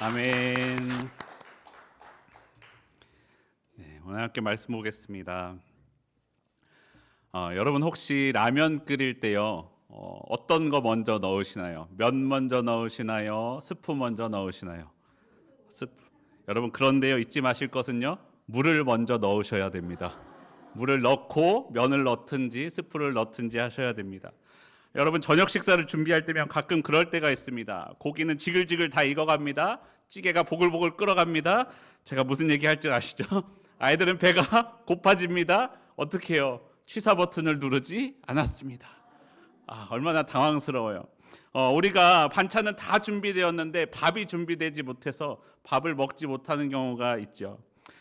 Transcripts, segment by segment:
아멘. 네, 오늘 함께 말씀 보겠습니다. 여러분 혹시 라면 끓일 때요, 어떤 거 먼저 넣으시나요? 면 먼저 넣으시나요? 스프 먼저 넣으시나요? 스프. 여러분 그런데요, 잊지 마실 것은요, 물을 먼저 넣으셔야 됩니다. 물을 넣고 면을 넣든지 스프를 넣든지 하셔야 됩니다. 여러분 저녁 식사를 준비할 때면 가끔 그럴 때가 있습니다. 고기는 지글지글 다 익어갑니다. 찌개가 보글보글 끓어갑니다. 제가 무슨 얘기할 줄 아시죠? 아이들은 배가 고파집니다. 어떻게 해요? 취사 버튼을 누르지 않았습니다. 얼마나 당황스러워요. 우리가 반찬은 다 준비되었는데 밥이 준비되지 못해서 밥을 먹지 못하는 경우가 있죠.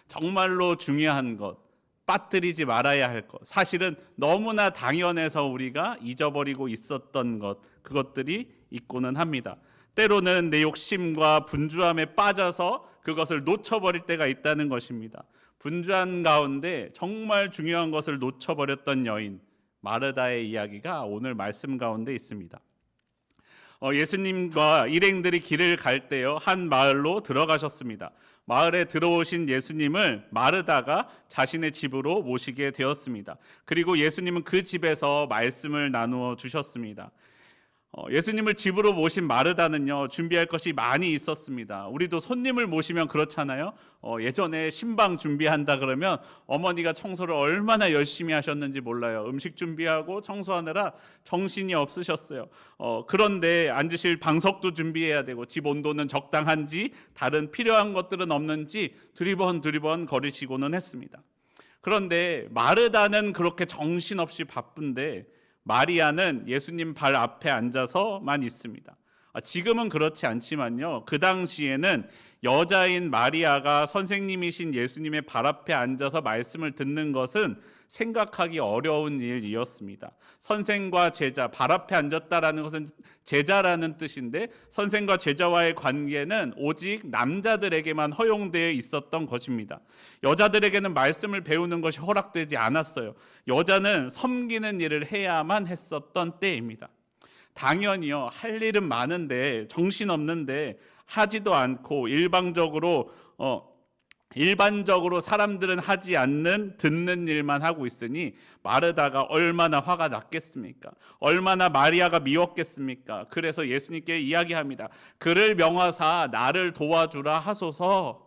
정말로 중요한 것, 빠뜨리지 말아야 할 것, 사실은 너무나 당연해서 우리가 잊어버리고 있었던 것, 그것들이 있고는 합니다. 때로는 내 욕심과 분주함에 빠져서 그것을 놓쳐버릴 때가 있다는 것입니다. 분주한 가운데 정말 중요한 것을 놓쳐버렸던 여인 마르다의 이야기가 오늘 말씀 가운데 있습니다. 예수님과 일행들이 길을 갈 때요, 한 마을로 들어가셨습니다. 마을에 들어오신 예수님을 마르다가 자신의 집으로 모시게 되었습니다. 그리고 예수님은 그 집에서 말씀을 나누어 주셨습니다. 예수님을 집으로 모신 마르다는요, 준비할 것이 많이 있었습니다. 우리도 손님을 모시면 그렇잖아요. 예전에 신방 준비한다 그러면 어머니가 청소를 얼마나 열심히 하셨는지 몰라요. 음식 준비하고 청소하느라 정신이 없으셨어요. 그런데 앉으실 방석도 준비해야 되고 집 온도는 적당한지 다른 필요한 것들은 없는지 두리번 거리시고는 했습니다. 그런데 마르다는 그렇게 정신없이 바쁜데 마리아는 예수님 발 앞에 앉아서만 있습니다. 지금은 그렇지 않지만요, 그 당시에는 여자인 마리아가 선생님이신 예수님의 발 앞에 앉아서 말씀을 듣는 것은 생각하기 어려운 일이었습니다. 선생과 제자, 발 앞에 앉았다라는 것은 제자라는 뜻인데 선생과 제자와의 관계는 오직 남자들에게만 허용되어 있었던 것입니다. 여자들에게는 말씀을 배우는 것이 허락되지 않았어요. 여자는 섬기는 일을 해야만 했었던 때입니다. 당연히요, 할 일은 많은데 정신없는데 하지도 않고 일반적으로 사람들은 하지 않는 듣는 일만 하고 있으니 마르다가 얼마나 화가 났겠습니까? 얼마나 마리아가 미웠겠습니까? 그래서 예수님께 이야기합니다. 그를 명하사 나를 도와주라 하소서.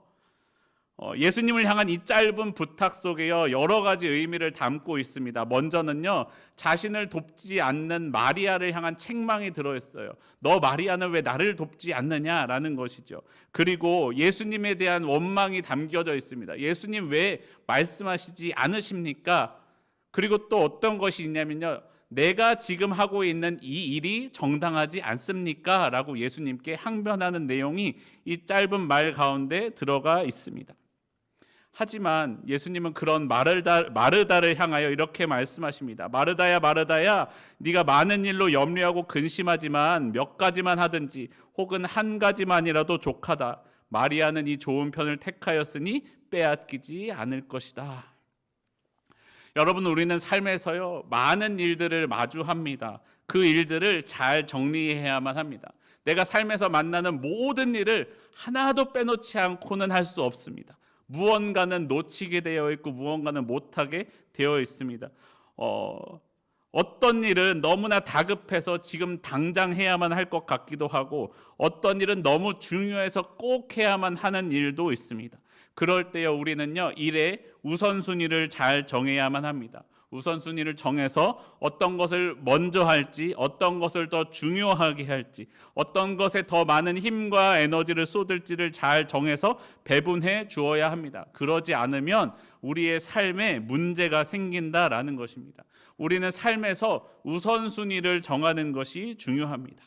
예수님을 향한 이 짧은 부탁 속에요, 여러 가지 의미를 담고 있습니다. 먼저는요, 자신을 돕지 않는 마리아를 향한 책망이 들어있어요. 너 마리아는 왜 나를 돕지 않느냐라는 것이죠. 그리고 예수님에 대한 원망이 담겨져 있습니다. 예수님 왜 말씀하시지 않으십니까? 그리고 또 어떤 것이 있냐면요, 내가 지금 하고 있는 이 일이 정당하지 않습니까? 라고 예수님께 항변하는 내용이 이 짧은 말 가운데 들어가 있습니다. 하지만 예수님은 그런 마르다를 향하여 이렇게 말씀하십니다. 마르다야 마르다야, 네가 많은 일로 염려하고 근심하지만 몇 가지만 하든지 혹은 한 가지만이라도 족하다. 마리아는 이 좋은 편을 택하였으니 빼앗기지 않을 것이다. 여러분, 우리는 삶에서요, 많은 일들을 마주합니다. 그 일들을 잘 정리해야만 합니다. 내가 삶에서 만나는 모든 일을 하나도 빼놓지 않고는 할 수 없습니다. 무언가는 놓치게 되어 있고 무언가는 못하게 되어 있습니다. 어떤 일은 너무나 다급해서 지금 당장 해야만 할 것 같기도 하고, 어떤 일은 너무 중요해서 꼭 해야만 하는 일도 있습니다. 그럴 때요, 우리는요, 일의 우선순위를 잘 정해야만 합니다. 우선순위를 정해서 어떤 것을 먼저 할지, 어떤 것을 더 중요하게 할지, 어떤 것에 더 많은 힘과 에너지를 쏟을지를 잘 정해서 배분해 주어야 합니다. 그러지 않으면 우리의 삶에 문제가 생긴다라는 것입니다. 우리는 삶에서 우선순위를 정하는 것이 중요합니다.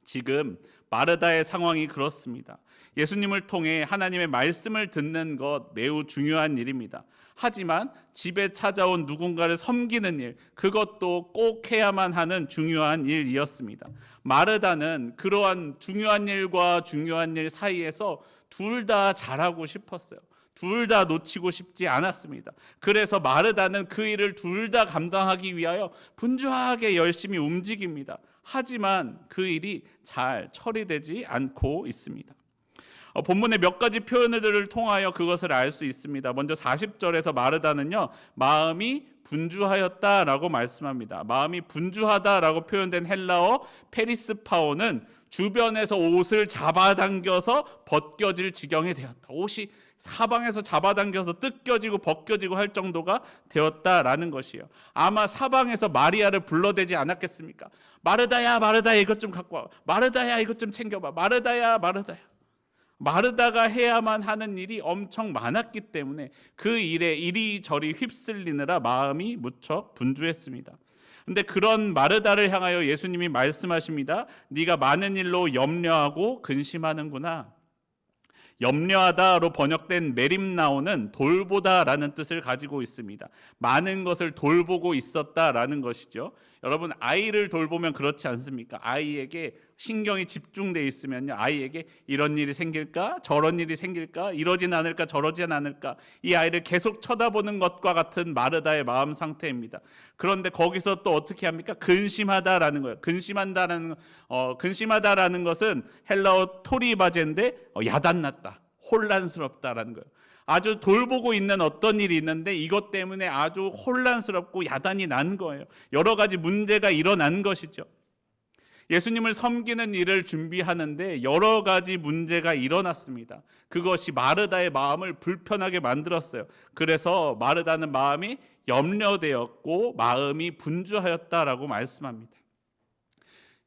지금 마르다의 상황이 그렇습니다. 예수님을 통해 하나님의 말씀을 듣는 것 매우 중요한 일입니다. 하지만 집에 찾아온 누군가를 섬기는 일, 그것도 꼭 해야만 하는 중요한 일이었습니다. 마르다는 그러한 중요한 일과 중요한 일 사이에서 둘 다 잘하고 싶었어요. 둘 다 놓치고 싶지 않았습니다. 그래서 마르다는 그 일을 둘 다 감당하기 위하여 분주하게 열심히 움직입니다. 하지만 그 일이 잘 처리되지 않고 있습니다. 본문의 몇 가지 표현들을 통하여 그것을 알 수 있습니다. 먼저 40절에서 마르다는요, 마음이 분주하였다라고 말씀합니다. 마음이 분주하다라고 표현된 헬라어 페리스파오는 주변에서 옷을 잡아당겨서 벗겨질 지경이 되었다. 옷이 사방에서 잡아당겨서 뜯겨지고 벗겨지고 할 정도가 되었다라는 것이에요. 아마 사방에서 마리아를 불러대지 않았겠습니까? 마르다야, 마르다야, 이것 좀 갖고 와. 마르다야, 이것 좀 챙겨봐. 마르다야, 마르다야. 마르다가 해야만 하는 일이 엄청 많았기 때문에 그 일에 이리저리 휩쓸리느라 마음이 무척 분주했습니다. 근데 그런 마르다를 향하여 예수님이 말씀하십니다. 네가 많은 일로 염려하고 근심하는구나. 염려하다로 번역된 메림나오는 돌보다라는 뜻을 가지고 있습니다. 많은 것을 돌보고 있었다라는 것이죠. 여러분, 아이를 돌보면 그렇지 않습니까? 아이에게 신경이 집중돼 있으면요, 아이에게 이런 일이 생길까, 저런 일이 생길까, 이러진 않을까, 저러진 않을까, 이 아이를 계속 쳐다보는 것과 같은 마르다의 마음 상태입니다. 그런데 거기서 또 어떻게 합니까? 근심하다라는 거예요. 근심하다라는 것은 헬라어 토리바제인데 야단났다, 혼란스럽다라는 거예요. 아주 돌보고 있는 어떤 일이 있는데 이것 때문에 아주 혼란스럽고 야단이 난 거예요. 여러 가지 문제가 일어난 것이죠. 예수님을 섬기는 일을 준비하는데 여러 가지 문제가 일어났습니다. 그것이 마르다의 마음을 불편하게 만들었어요. 그래서 마르다는 마음이 염려되었고 마음이 분주하였다라고 말씀합니다.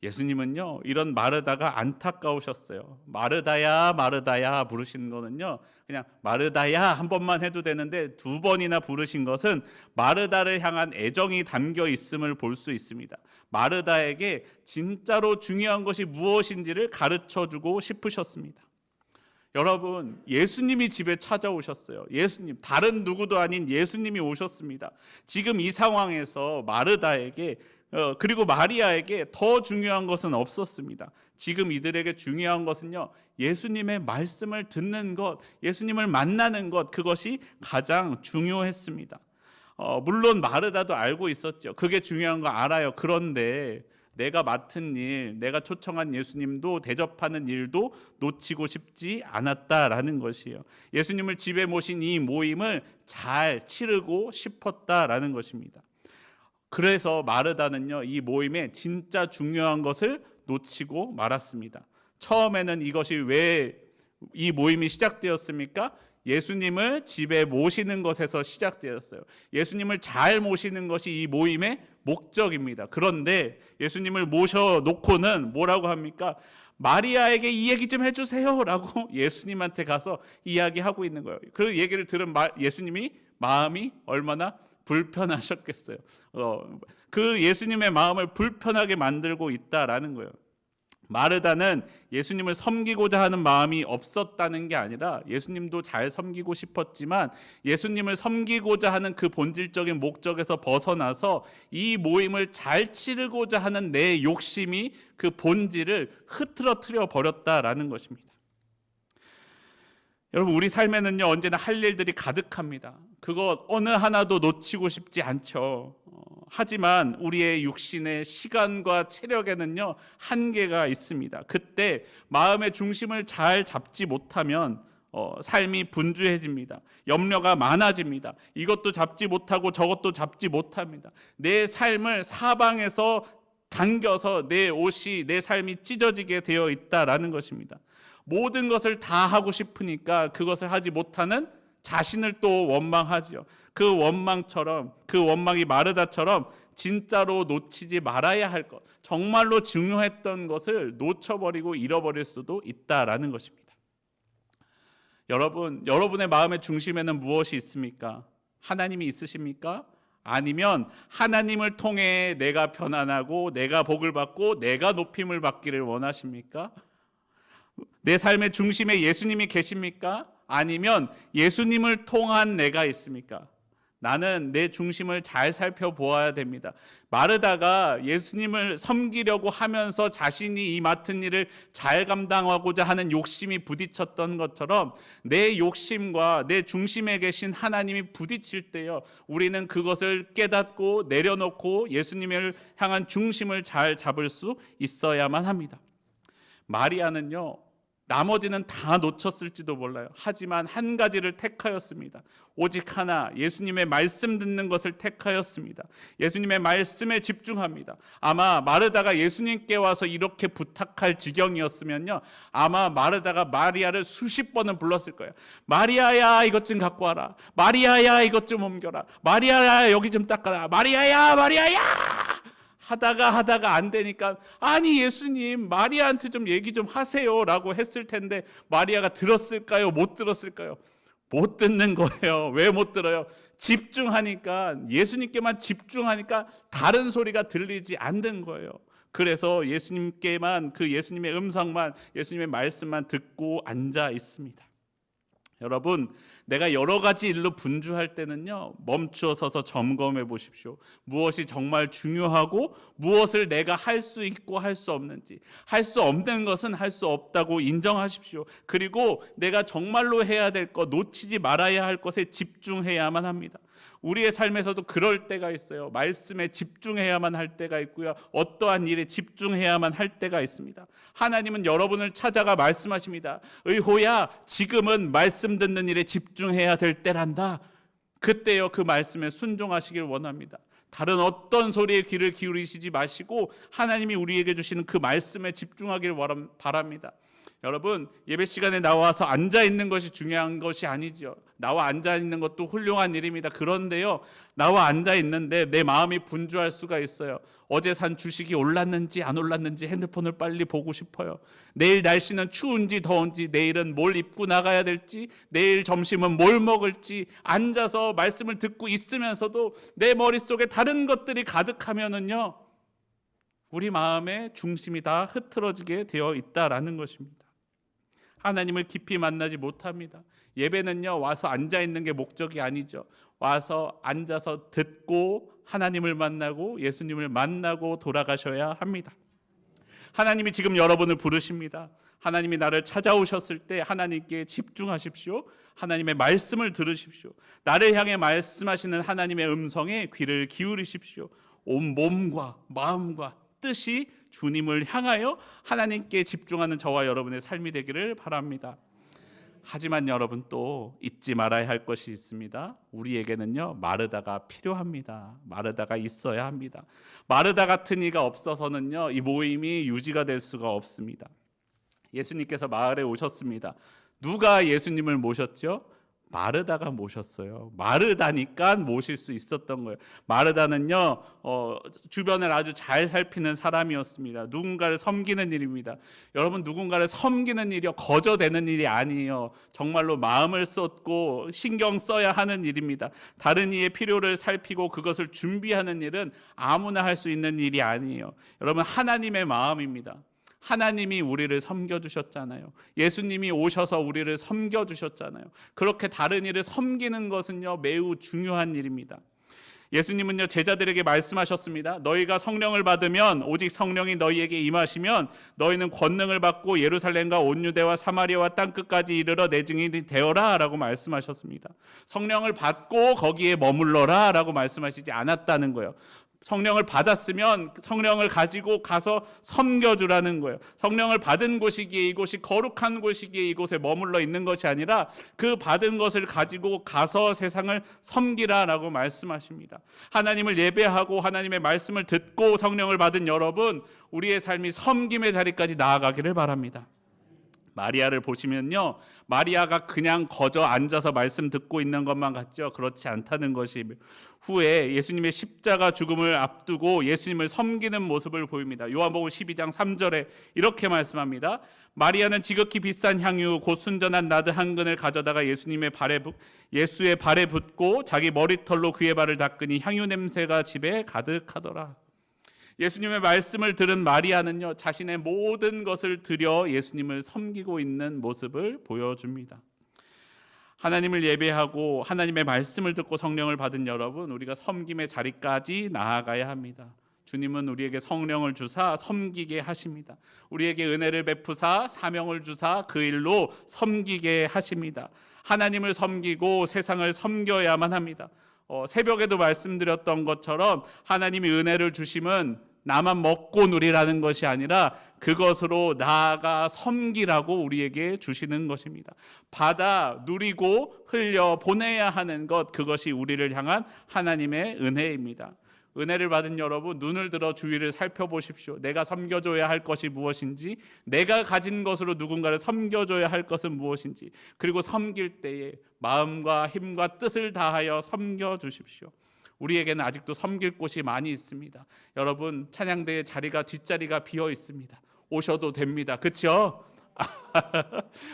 예수님은요, 이런 마르다가 안타까우셨어요. 마르다야, 마르다야 부르신 거는요, 그냥 마르다야 한 번만 해도 되는데 두 번이나 부르신 것은 마르다를 향한 애정이 담겨 있음을 볼 수 있습니다. 마르다에게 진짜로 중요한 것이 무엇인지를 가르쳐 주고 싶으셨습니다. 여러분, 예수님이 집에 찾아오셨어요. 예수님, 다른 누구도 아닌 예수님이 오셨습니다. 지금 이 상황에서 마르다에게 그리고 마리아에게 더 중요한 것은 없었습니다. 지금 이들에게 중요한 것은요, 예수님의 말씀을 듣는 것, 예수님을 만나는 것, 그것이 가장 중요했습니다. 물론 마르다도 알고 있었죠. 그게 중요한 거 알아요. 그런데 내가 맡은 일, 내가 초청한 예수님도 대접하는 일도 놓치고 싶지 않았다라는 것이에요. 예수님을 집에 모신 이 모임을 잘 치르고 싶었다라는 것입니다. 그래서 마르다는요, 이 모임에 진짜 중요한 것을 놓치고 말았습니다. 처음에는 이것이 왜 이 모임이 시작되었습니까? 예수님을 집에 모시는 것에서 시작되었어요. 예수님을 잘 모시는 것이 이 모임의 목적입니다. 그런데 예수님을 모셔놓고는 뭐라고 합니까? 마리아에게 이 얘기 좀 해주세요 라고 예수님한테 가서 이야기하고 있는 거예요. 그 얘기를 들은 예수님이 마음이 얼마나 불편하셨겠어요. 그 예수님의 마음을 불편하게 만들고 있다라는 거예요. 마르다는 예수님을 섬기고자 하는 마음이 없었다는 게 아니라 예수님도 잘 섬기고 싶었지만 예수님을 섬기고자 하는 그 본질적인 목적에서 벗어나서 이 모임을 잘 치르고자 하는 내 욕심이 그 본질을 흐트러뜨려 버렸다라는 것입니다. 여러분, 우리 삶에는요, 언제나 할 일들이 가득합니다. 그거 어느 하나도 놓치고 싶지 않죠. 하지만 우리의 육신의 시간과 체력에는요, 한계가 있습니다. 그때 마음의 중심을 잘 잡지 못하면 삶이 분주해집니다. 염려가 많아집니다. 이것도 잡지 못하고 저것도 잡지 못합니다. 내 삶을 사방에서 당겨서 내 옷이, 내 삶이 찢어지게 되어 있다라는 것입니다. 모든 것을 다 하고 싶으니까 그것을 하지 못하는 자신을 또 원망하죠. 그 원망처럼, 그 원망이 마르다처럼 진짜로 놓치지 말아야 할 것, 정말로 중요했던 것을 놓쳐버리고 잃어버릴 수도 있다라는 것입니다. 여러분, 여러분의 마음의 중심에는 무엇이 있습니까? 하나님이 있으십니까? 아니면 하나님을 통해 내가 편안하고 내가 복을 받고 내가 높임을 받기를 원하십니까? 내 삶의 중심에 예수님이 계십니까? 아니면 예수님을 통한 내가 있습니까? 나는 내 중심을 잘 살펴보아야 됩니다. 마르다가 예수님을 섬기려고 하면서 자신이 이 맡은 일을 잘 감당하고자 하는 욕심이 부딪혔던 것처럼 내 욕심과 내 중심에 계신 하나님이 부딪힐 때요, 우리는 그것을 깨닫고 내려놓고 예수님을 향한 중심을 잘 잡을 수 있어야만 합니다. 마리아는요, 나머지는 다 놓쳤을지도 몰라요. 하지만 한 가지를 택하였습니다. 오직 하나, 예수님의 말씀 듣는 것을 택하였습니다. 예수님의 말씀에 집중합니다. 아마 마르다가 예수님께 와서 이렇게 부탁할 지경이었으면요, 아마 마르다가 마리아를 수십 번은 불렀을 거예요. 마리아야, 이것 좀 갖고 와라. 마리아야, 이것 좀 옮겨라. 마리아야, 여기 좀 닦아라. 마리아야, 마리아야 하다가 안 되니까, 아니 예수님, 마리아한테 좀 얘기 좀 하세요 라고 했을 텐데, 마리아가 들었을까요? 못 들었을까요? 못 듣는 거예요. 왜 못 들어요? 집중하니까, 예수님께만 집중하니까 다른 소리가 들리지 않는 거예요. 그래서 예수님께만, 그 예수님의 음성만, 예수님의 말씀만 듣고 앉아 있습니다. 여러분, 내가 여러 가지 일로 분주할 때는요, 멈추어 서서 점검해 보십시오. 무엇이 정말 중요하고 무엇을 내가 할 수 있고 할 수 없는지, 할 수 없는 것은 할 수 없다고 인정하십시오. 그리고 내가 정말로 해야 될 것, 놓치지 말아야 할 것에 집중해야만 합니다. 우리의 삶에서도 그럴 때가 있어요. 말씀에 집중해야만 할 때가 있고요, 어떠한 일에 집중해야만 할 때가 있습니다. 하나님은 여러분을 찾아가 말씀하십니다. 의호야, 지금은 말씀 듣는 일에 집중해야 될 때란다. 그때요, 그 말씀에 순종하시길 원합니다. 다른 어떤 소리에 귀를 기울이시지 마시고 하나님이 우리에게 주시는 그 말씀에 집중하길 바랍니다. 여러분, 예배 시간에 나와서 앉아 있는 것이 중요한 것이 아니죠. 나와 앉아 있는 것도 훌륭한 일입니다. 그런데요, 나와 앉아 있는데 내 마음이 분주할 수가 있어요. 어제 산 주식이 올랐는지 안 올랐는지 핸드폰을 빨리 보고 싶어요. 내일 날씨는 추운지 더운지, 내일은 뭘 입고 나가야 될지, 내일 점심은 뭘 먹을지, 앉아서 말씀을 듣고 있으면서도 내 머릿속에 다른 것들이 가득하면은요, 우리 마음의 중심이 다 흐트러지게 되어 있다라는 것입니다. 하나님을 깊이 만나지 못합니다. 예배는요, 와서 앉아 있는 게 목적이 아니죠. 와서 앉아서 듣고 하나님을 만나고 예수님을 만나고 돌아가셔야 합니다. 하나님이 지금 여러분을 부르십니다. 하나님이 나를 찾아오셨을 때 하나님께 집중하십시오. 하나님의 말씀을 들으십시오. 나를 향해 말씀하시는 하나님의 음성에 귀를 기울이십시오. 온 몸과 마음과 뜻이 주님을 향하여 하나님께 집중하는 저와 여러분의 삶이 되기를 바랍니다. 하지만 여러분, 또 잊지 말아야 할 것이 있습니다. 우리에게는요, 마르다가 필요합니다. 마르다가 있어야 합니다. 마르다 같은 이가 없어서는요, 이 모임이 유지가 될 수가 없습니다. 예수님께서 마을에 오셨습니다. 누가 예수님을 모셨죠? 마르다가 모셨어요. 마르다니까 모실 수 있었던 거예요. 마르다는요, 주변을 아주 잘 살피는 사람이었습니다. 누군가를 섬기는 일입니다. 여러분, 누군가를 섬기는 일이요, 거저되는 일이 아니에요. 정말로 마음을 쏟고 신경 써야 하는 일입니다. 다른 이의 필요를 살피고 그것을 준비하는 일은 아무나 할 수 있는 일이 아니에요. 여러분, 하나님의 마음입니다. 하나님이 우리를 섬겨주셨잖아요. 예수님이 오셔서 우리를 섬겨주셨잖아요. 그렇게 다른 일을 섬기는 것은요, 매우 중요한 일입니다. 예수님은요, 제자들에게 말씀하셨습니다. 너희가 성령을 받으면, 오직 성령이 너희에게 임하시면 너희는 권능을 받고 예루살렘과 온 유대와 사마리아와 땅끝까지 이르러 내 증인이 되어라 라고 말씀하셨습니다. 성령을 받고 거기에 머물러라 라고 말씀하시지 않았다는 거예요. 성령을 받았으면 성령을 가지고 가서 섬겨주라는 거예요. 성령을 받은 곳이기에, 이곳이 거룩한 곳이기에 이곳에 머물러 있는 것이 아니라 그 받은 것을 가지고 가서 세상을 섬기라라고 말씀하십니다. 하나님을 예배하고 하나님의 말씀을 듣고 성령을 받은 여러분, 우리의 삶이 섬김의 자리까지 나아가기를 바랍니다. 마리아를 보시면요, 마리아가 그냥 거저 앉아서 말씀 듣고 있는 것만 같죠. 그렇지 않다는 것이, 후에 예수님의 십자가 죽음을 앞두고 예수님을 섬기는 모습을 보입니다. 요한복음 12장 3절에 이렇게 말씀합니다. 마리아는 지극히 비싼 향유 곧 순전한 나드 한 근을 가져다가 예수의 발에 붓고 자기 머리털로 그의 발을 닦으니 향유 냄새가 집에 가득하더라. 예수님의 말씀을 들은 마리아는요, 자신의 모든 것을 들여 예수님을 섬기고 있는 모습을 보여줍니다. 하나님을 예배하고 하나님의 말씀을 듣고 성령을 받은 여러분, 우리가 섬김의 자리까지 나아가야 합니다. 주님은 우리에게 성령을 주사 섬기게 하십니다. 우리에게 은혜를 베푸사 사명을 주사 그 일로 섬기게 하십니다. 하나님을 섬기고 세상을 섬겨야만 합니다. 새벽에도 말씀드렸던 것처럼 하나님이 은혜를 주심은 나만 먹고 누리라는 것이 아니라 그것으로 나아가 섬기라고 우리에게 주시는 것입니다. 받아 누리고 흘려 보내야 하는 것, 그것이 우리를 향한 하나님의 은혜입니다. 은혜를 받은 여러분, 눈을 들어 주위를 살펴보십시오. 내가 섬겨줘야 할 것이 무엇인지, 내가 가진 것으로 누군가를 섬겨줘야 할 것은 무엇인지, 그리고 섬길 때에 마음과 힘과 뜻을 다하여 섬겨주십시오. 우리에게는 아직도 섬길 곳이 많이 있습니다. 여러분, 찬양대의 뒷자리가 비어 있습니다. 오셔도 됩니다. 그렇죠?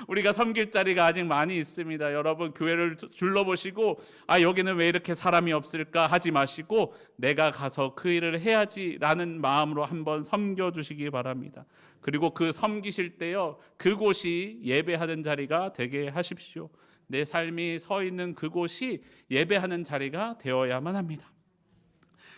우리가 섬길 자리가 아직 많이 있습니다. 여러분, 교회를 둘러보시고 여기는 왜 이렇게 사람이 없을까 하지 마시고 내가 가서 그 일을 해야지라는 마음으로 한번 섬겨주시기 바랍니다. 그리고 그 섬기실 때요, 그곳이 예배하는 자리가 되게 하십시오. 내 삶이 서 있는 그곳이 예배하는 자리가 되어야만 합니다.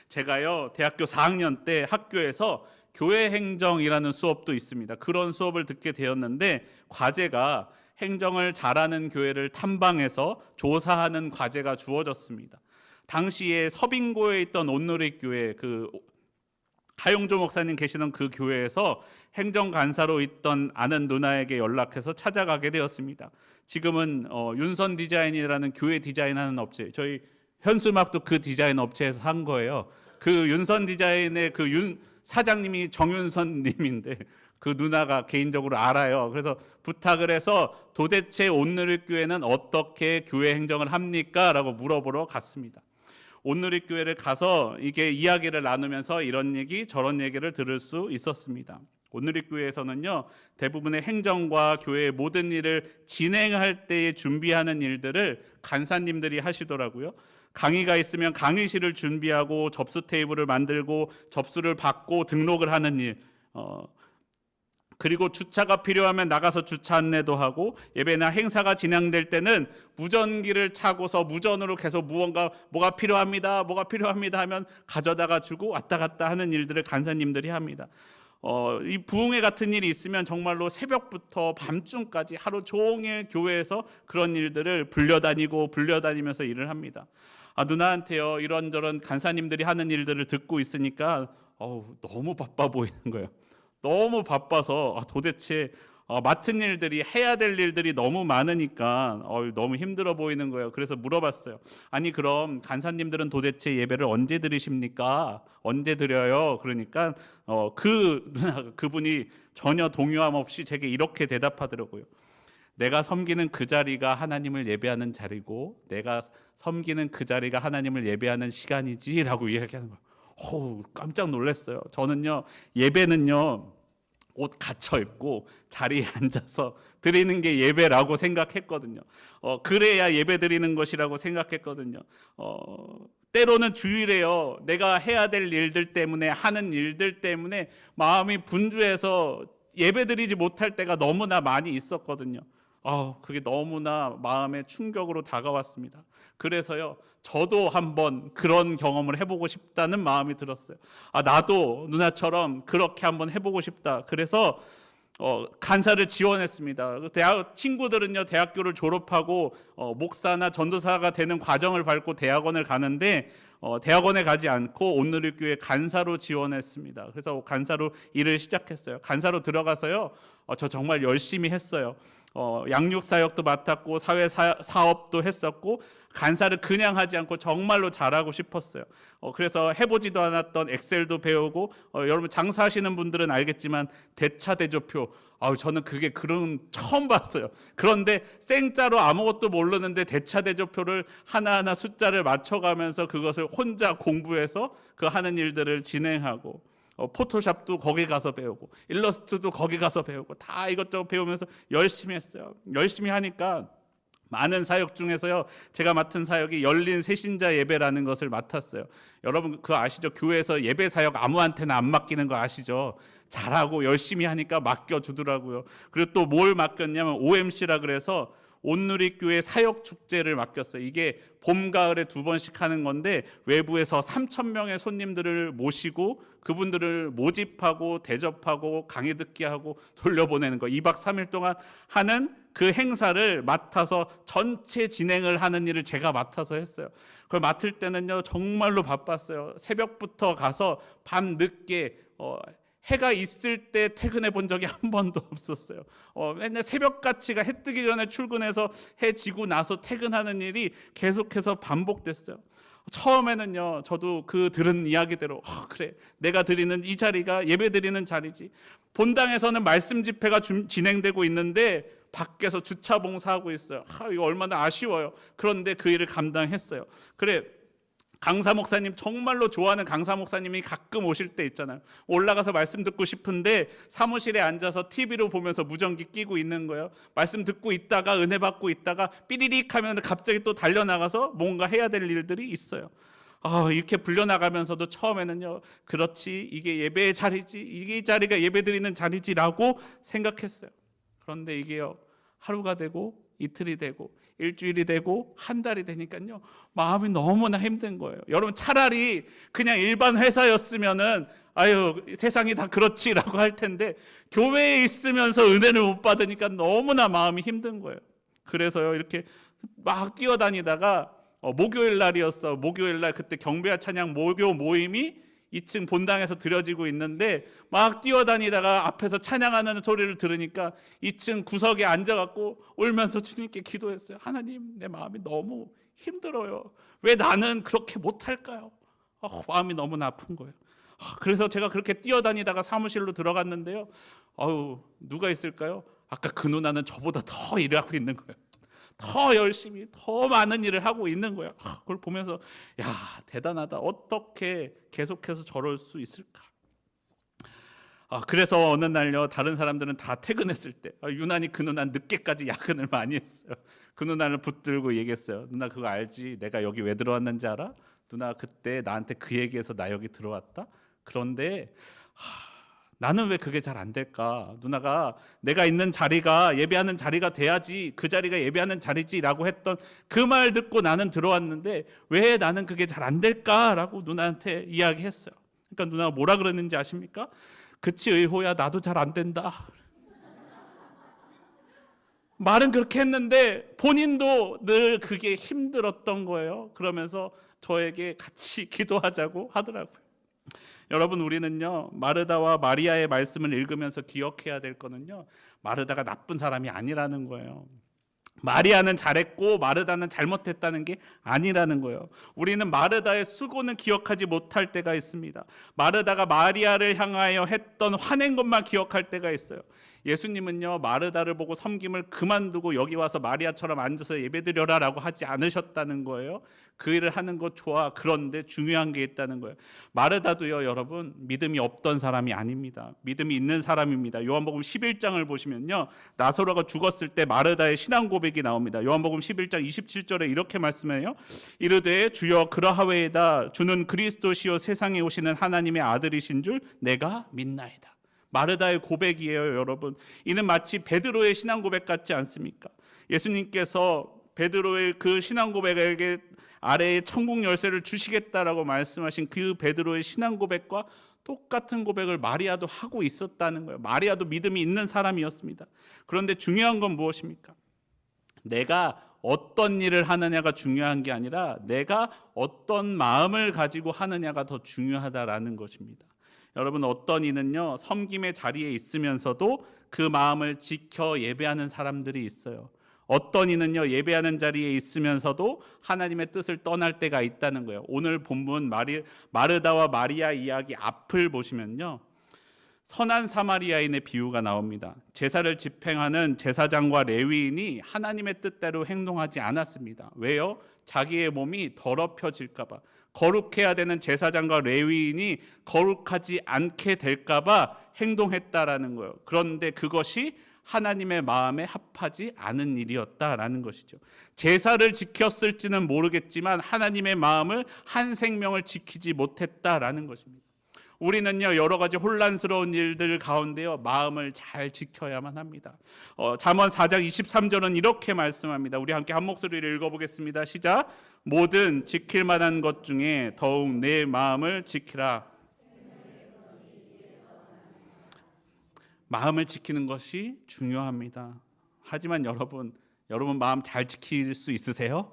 제가요, 대학교 4학년 때 학교에서 교회 행정이라는 수업도 있습니다. 그런 수업을 듣게 되었는데 과제가 행정을 잘하는 교회를 탐방해서 조사하는 과제가 주어졌습니다. 당시에 서빙고에 있던 온누리교회, 하용조 목사님 계시던 그 교회에서 행정간사로 있던 아는 누나에게 연락해서 찾아가게 되었습니다. 지금은 윤선 디자인이라는 교회 디자인하는 업체, 저희 현수막도 그 디자인 업체에서 한 거예요. 그 윤선 디자인의 윤 사장님이 정윤선 님인데 그 누나가 개인적으로 알아요. 그래서 부탁을 해서 도대체 온누리교회는 어떻게 교회 행정을 합니까? 라고 물어보러 갔습니다. 온누리교회를 가서 이게 이야기를 나누면서 이런 얘기 저런 얘기를 들을 수 있었습니다. 온누리교회에서는요, 대부분의 행정과 교회의 모든 일을 진행할 때에 준비하는 일들을 간사님들이 하시더라고요. 강의가 있으면 강의실을 준비하고 접수 테이블을 만들고 접수를 받고 등록을 하는 일, 그리고 주차가 필요하면 나가서 주차 안내도 하고, 예배나 행사가 진행될 때는 무전기를 차고서 무전으로 계속 뭐가 필요합니다 하면 가져다가 주고 왔다 갔다 하는 일들을 간사님들이 합니다. 이 부흥회 같은 일이 있으면 정말로 새벽부터 밤중까지 하루 종일 교회에서 그런 일들을 불려다니면서 일을 합니다. 누나한테요, 이런저런 간사님들이 하는 일들을 듣고 있으니까 너무 바빠 보이는 거예요. 너무 바빠서 도대체 맡은 일들이, 해야 될 일들이 너무 많으니까 너무 힘들어 보이는 거예요. 그래서 물어봤어요. 아니, 그럼 간사님들은 도대체 예배를 언제 드리십니까? 언제 드려요? 그러니까 그분이 전혀 동요함 없이 제게 이렇게 대답하더라고요. 내가 섬기는 그 자리가 하나님을 예배하는 자리고 내가 섬기는 그 자리가 하나님을 예배하는 시간이지라고 이야기하는 거예요. 깜짝 놀랐어요. 저는요, 예배는요, 옷 갖춰 입고 자리에 앉아서 드리는 게 예배라고 생각했거든요. 그래야 예배 드리는 것이라고 생각했거든요. 때로는 주일에요, 내가 해야 될 일들 때문에, 하는 일들 때문에 마음이 분주해서 예배 드리지 못할 때가 너무나 많이 있었거든요. 그게 너무나 마음의 충격으로 다가왔습니다. 그래서요, 저도 한번 그런 경험을 해보고 싶다는 마음이 들었어요. 나도 누나처럼 그렇게 한번 해보고 싶다. 그래서 간사를 지원했습니다. 친구들은요, 대학교를 졸업하고 목사나 전도사가 되는 과정을 밟고 대학원을 가는데 대학원에 가지 않고 온누리교회 간사로 지원했습니다. 그래서 간사로 일을 시작했어요. 간사로 들어가서요, 저 정말 열심히 했어요. 양육사역도 맡았고 사회사업도 했었고, 간사를 그냥 하지 않고 정말로 잘하고 싶었어요. 그래서 해보지도 않았던 엑셀도 배우고, 여러분 장사하시는 분들은 알겠지만 대차대조표, 저는 그런 처음 봤어요. 그런데 생짜로 아무것도 모르는데 대차대조표를 하나하나 숫자를 맞춰가면서 그것을 혼자 공부해서 그 하는 일들을 진행하고, 포토샵도 거기 가서 배우고, 일러스트도 거기 가서 배우고, 다 이것저것 배우면서 열심히 했어요. 열심히 하니까 많은 사역 중에서요, 제가 맡은 사역이 열린 새신자 예배라는 것을 맡았어요. 여러분 그거 아시죠? 교회에서 예배 사역 아무한테나 안 맡기는 거 아시죠? 잘하고 열심히 하니까 맡겨주더라고요. 그리고 또 뭘 맡겼냐면 OMC라 그래서 온누리교회 사역축제를 맡겼어요. 이게 봄, 가을에 2번씩 하는 건데, 외부에서 3,000명의 손님들을 모시고 그분들을 모집하고 대접하고 강의 듣게 하고 돌려보내는 거, 2박 3일 동안 하는 그 행사를 맡아서 전체 진행을 하는 일을 제가 맡아서 했어요. 그걸 맡을 때는요, 정말로 바빴어요. 새벽부터 가서 밤 늦게 해가 있을 때 퇴근해 본 적이 한 번도 없었어요. 맨날 새벽같이가 해 뜨기 전에 출근해서 해 지고 나서 퇴근하는 일이 계속해서 반복됐어요. 처음에는요, 저도 그 들은 이야기대로 그래, 내가 드리는 이 자리가 예배 드리는 자리지. 본당에서는 말씀 집회가 진행되고 있는데 밖에서 주차 봉사하고 있어요. 이거 얼마나 아쉬워요. 그런데 그 일을 감당했어요. 그래, 강사 목사님, 정말로 좋아하는 강사 목사님이 가끔 오실 때 있잖아요. 올라가서 말씀 듣고 싶은데 사무실에 앉아서 TV로 보면서 무전기 끼고 있는 거예요. 말씀 듣고 있다가 은혜 받고 있다가 삐리릭 하면 갑자기 또 달려나가서 뭔가 해야 될 일들이 있어요. 이렇게 불려나가면서도 처음에는요, 그렇지, 이게 예배의 자리지, 이게 이 자리가 예배 드리는 자리지라고 생각했어요. 그런데 이게요, 하루가 되고 이틀이 되고 일주일이 되고 한 달이 되니까요, 마음이 너무나 힘든 거예요. 여러분, 차라리 그냥 일반 회사였으면은 세상이 다 그렇지라고 할 텐데, 교회에 있으면서 은혜를 못 받으니까 너무나 마음이 힘든 거예요. 그래서요, 이렇게 막 뛰어다니다가 목요일 날이었어. 목요일 날 그때 경배와 찬양 목요 모임이 2층 본당에서 드려지고 있는데, 막 뛰어다니다가 앞에서 찬양하는 소리를 들으니까 2층 구석에 앉아갖고 울면서 주님께 기도했어요. 하나님, 내 마음이 너무 힘들어요. 왜 나는 그렇게 못할까요? 마음이 너무나 아픈 거예요. 그래서 제가 그렇게 뛰어다니다가 사무실로 들어갔는데요, 누가 있을까요? 아까 그 누나는 저보다 더 일을 하고 있는 거예요. 더 열심히 더 많은 일을 하고 있는 거예요. 그걸 보면서 대단하다. 어떻게 계속해서 저럴 수 있을까? 그래서 어느 날요, 다른 사람들은 다 퇴근했을 때 유난히 그 누나 늦게까지 야근을 많이 했어요. 그 누나를 붙들고 얘기했어요. 누나, 그거 알지? 내가 여기 왜 들어왔는지 알아? 누나 그때 나한테 그 얘기해서 나 여기 들어왔다. 그런데 나는 왜 그게 잘 안 될까? 누나가 내가 있는 자리가 예배하는 자리가 돼야지, 그 자리가 예배하는 자리지라고 했던 그 말 듣고 나는 들어왔는데 왜 나는 그게 잘 안 될까라고 누나한테 이야기했어요. 그러니까 누나가 뭐라 그러는지 아십니까? 그치 의호야, 나도 잘 안 된다. 말은 그렇게 했는데 본인도 늘 그게 힘들었던 거예요. 그러면서 저에게 같이 기도하자고 하더라고요. 여러분, 우리는요, 마르다와 마리아의 말씀을 읽으면서 기억해야 될 거는요, 마르다가 나쁜 사람이 아니라는 거예요. 마리아는 잘했고 마르다는 잘못했다는 게 아니라는 거예요. 우리는 마르다의 수고는 기억하지 못할 때가 있습니다. 마르다가 마리아를 향하여 했던 화낸 것만 기억할 때가 있어요. 예수님은요, 마르다를 보고 섬김을 그만두고 여기 와서 마리아처럼 앉아서 예배드려라 라고 하지 않으셨다는 거예요. 그 일을 하는 것 좋아. 그런데 중요한 게 있다는 거예요. 마르다도요, 여러분, 믿음이 없던 사람이 아닙니다. 믿음이 있는 사람입니다. 요한복음 11장을 보시면요, 나사로가 죽었을 때 마르다의 신앙 고백이 나옵니다. 요한복음 11장 27절에 이렇게 말씀해요. 이르되 주여 그러하외이다. 주는 그리스도시요 세상에 오시는 하나님의 아들이신 줄 내가 믿나이다. 마르다의 고백이에요, 여러분. 이는 마치 베드로의 신앙 고백 같지 않습니까? 예수님께서 베드로의 그 신앙 고백에게 아래에 천국 열쇠를 주시겠다라고 말씀하신 그 베드로의 신앙 고백과 똑같은 고백을 마리아도 하고 있었다는 거예요. 마리아도 믿음이 있는 사람이었습니다. 그런데 중요한 건 무엇입니까? 내가 어떤 일을 하느냐가 중요한 게 아니라 내가 어떤 마음을 가지고 하느냐가 더 중요하다라는 것입니다. 여러분, 어떤 이는요, 섬김의 자리에 있으면서도 그 마음을 지켜 예배하는 사람들이 있어요. 어떤 이는요, 예배하는 자리에 있으면서도 하나님의 뜻을 떠날 때가 있다는 거예요. 오늘 본문 마르다와 마리아 이야기 앞을 보시면요, 선한 사마리아인의 비유가 나옵니다. 제사를 집행하는 제사장과 레위인이 하나님의 뜻대로 행동하지 않았습니다. 왜요? 자기의 몸이 더럽혀질까 봐. 거룩해야 되는 제사장과 레위인이 거룩하지 않게 될까 봐 행동했다라는 거예요. 그런데 그것이 하나님의 마음에 합하지 않은 일이었다라는 것이죠. 제사를 지켰을지는 모르겠지만 하나님의 마음을, 한 생명을 지키지 못했다라는 것입니다. 우리는요, 여러 가지 혼란스러운 일들 가운데요, 마음을 잘 지켜야만 합니다. 잠언 4장 23절은 이렇게 말씀합니다. 우리 함께 한 목소리를 읽어보겠습니다. 시작. 모든 지킬 만한 것 중에 더욱 내 마음을 지키라. 마음을 지키는 것이 중요합니다. 하지만 여러분 마음 잘 지킬 수 있으세요?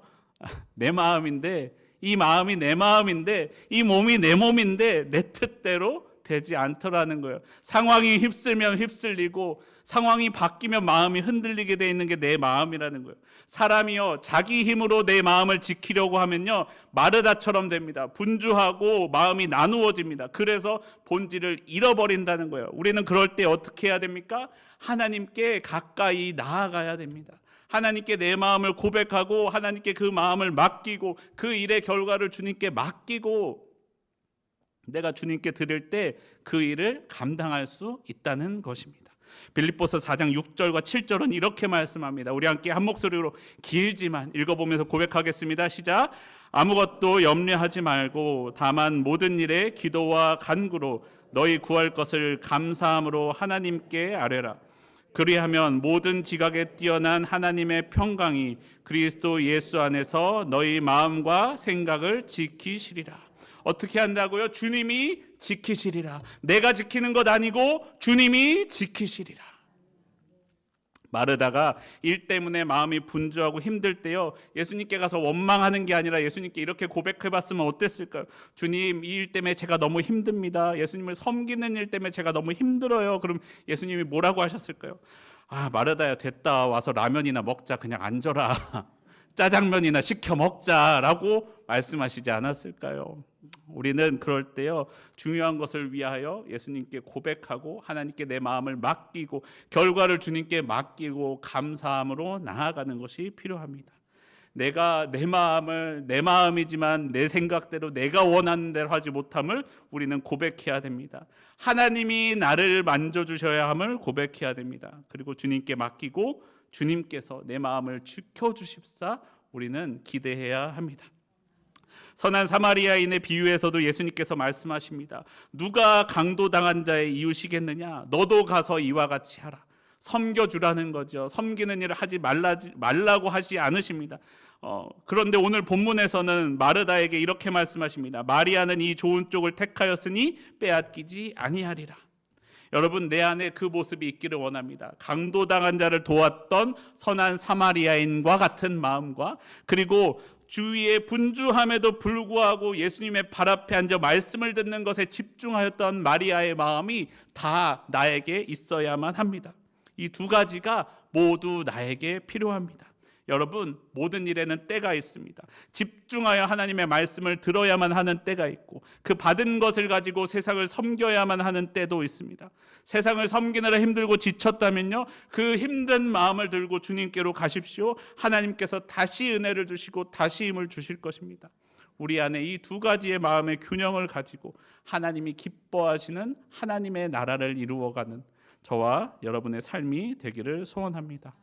내 마음인데, 이 마음이 내 마음인데, 이 몸이 내 몸인데 내 뜻대로 되지 않더라는 거예요. 상황이 휩쓸면 휩쓸리고 상황이 바뀌면 마음이 흔들리게 돼 있는 게 내 마음이라는 거예요. 사람이요, 자기 힘으로 내 마음을 지키려고 하면요, 마르다처럼 됩니다. 분주하고 마음이 나누어집니다. 그래서 본질을 잃어버린다는 거예요. 우리는 그럴 때 어떻게 해야 됩니까? 하나님께 가까이 나아가야 됩니다. 하나님께 내 마음을 고백하고 하나님께 그 마음을 맡기고 그 일의 결과를 주님께 맡기고 내가 주님께 드릴 때 그 일을 감당할 수 있다는 것입니다. 빌립보서 4장 6절과 7절은 이렇게 말씀합니다. 우리 함께 한 목소리로 길지만 읽어보면서 고백하겠습니다. 시작. 아무것도 염려하지 말고 다만 모든 일에 기도와 간구로 너희 구할 것을 감사함으로 하나님께 아뢰라. 그리하면 모든 지각에 뛰어난 하나님의 평강이 그리스도 예수 안에서 너희 마음과 생각을 지키시리라. 어떻게 한다고요? 주님이 지키시리라. 내가 지키는 것 아니고 주님이 지키시리라. 마르다가 일 때문에 마음이 분주하고 힘들 때요, 예수님께 가서 원망하는 게 아니라 예수님께 이렇게 고백해봤으면 어땠을까요? 주님, 이 일 때문에 제가 너무 힘듭니다. 예수님을 섬기는 일 때문에 제가 너무 힘들어요. 그럼 예수님이 뭐라고 하셨을까요? 아, 마르다야, 됐다. 와서 라면이나 먹자. 그냥 앉아라. 짜장면이나 시켜 먹자라고 말씀하시지 않았을까요? 우리는 그럴 때요, 중요한 것을 위하여 예수님께 고백하고 하나님께 내 마음을 맡기고 결과를 주님께 맡기고 감사함으로 나아가는 것이 필요합니다. 내가 내 마음을 내 마음이지만 내 생각대로 내가 원하는 대로 하지 못함을 우리는 고백해야 됩니다. 하나님이 나를 만져주셔야 함을 고백해야 됩니다. 그리고 주님께 맡기고 주님께서 내 마음을 지켜주십사 우리는 기대해야 합니다. 선한 사마리아인의 비유에서도 예수님께서 말씀하십니다. 누가 강도당한 자의 이웃이겠느냐? 너도 가서 이와 같이 하라. 섬겨주라는 거죠. 섬기는 일을 하지 말라고 하지 않으십니다. 그런데 오늘 본문에서는 마르다에게 이렇게 말씀하십니다. 마리아는 이 좋은 쪽을 택하였으니 빼앗기지 아니하리라. 여러분, 내 안에 그 모습이 있기를 원합니다. 강도당한 자를 도왔던 선한 사마리아인과 같은 마음과, 그리고 주위에 분주함에도 불구하고 예수님의 발 앞에 앉아 말씀을 듣는 것에 집중하였던 마리아의 마음이 다 나에게 있어야만 합니다. 이 두 가지가 모두 나에게 필요합니다. 여러분, 모든 일에는 때가 있습니다. 집중하여 하나님의 말씀을 들어야만 하는 때가 있고, 그 받은 것을 가지고 세상을 섬겨야만 하는 때도 있습니다. 세상을 섬기느라 힘들고 지쳤다면요, 그 힘든 마음을 들고 주님께로 가십시오. 하나님께서 다시 은혜를 주시고 다시 힘을 주실 것입니다. 우리 안에 이 두 가지의 마음의 균형을 가지고 하나님이 기뻐하시는 하나님의 나라를 이루어가는 저와 여러분의 삶이 되기를 소원합니다.